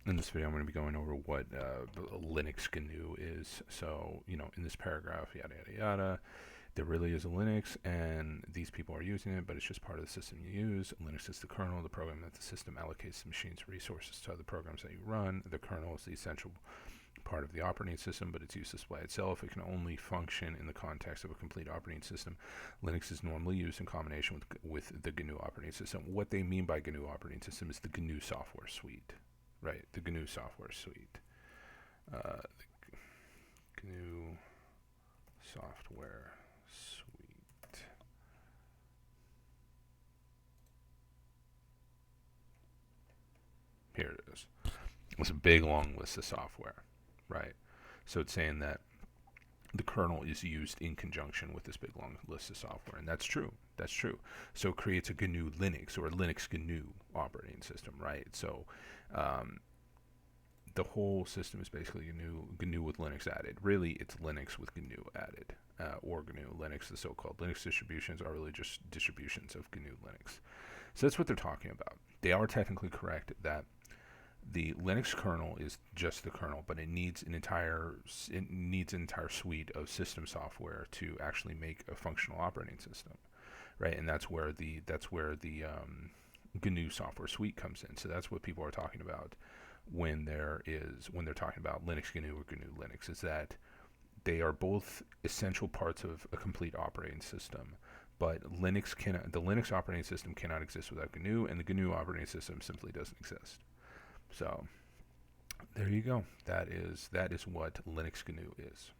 In this video, I'm going to be going over what Linux GNU is. So, in this paragraph, yada yada yada, there really is a Linux, and these people are using it, but it's just part of the system you use. Linux is the kernel, the program that the system allocates the machine's resources to other programs that you run. The kernel is the essential part of the operating system, but it's useless by itself. It can only function in the context of a complete operating system. Linux is normally used in combination with the GNU operating system. What they mean by GNU operating system is the GNU software suite. Right, the GNU software suite. The GNU software suite. Here it is. It's a big long list of software, right? So it's saying that the kernel is used in conjunction with this big long list of software, and that's true. That's true. So it creates a GNU Linux or a Linux GNU operating system, right? So the whole system is basically GNU with Linux added. Really, it's Linux with GNU added, or GNU Linux. The so-called Linux distributions are really just distributions of GNU Linux. So that's what they're talking about. They are technically correct that the Linux kernel is just the kernel, but it needs an entire suite of system software to actually make a functional operating system, right? And that's where the GNU software suite comes in. So that's what people are talking about when they're talking about Linux GNU or GNU Linux, is that they are both essential parts of a complete operating system. But the Linux operating system cannot exist without GNU, and the GNU operating system simply doesn't exist. So there you go. That is what Linux GNU is.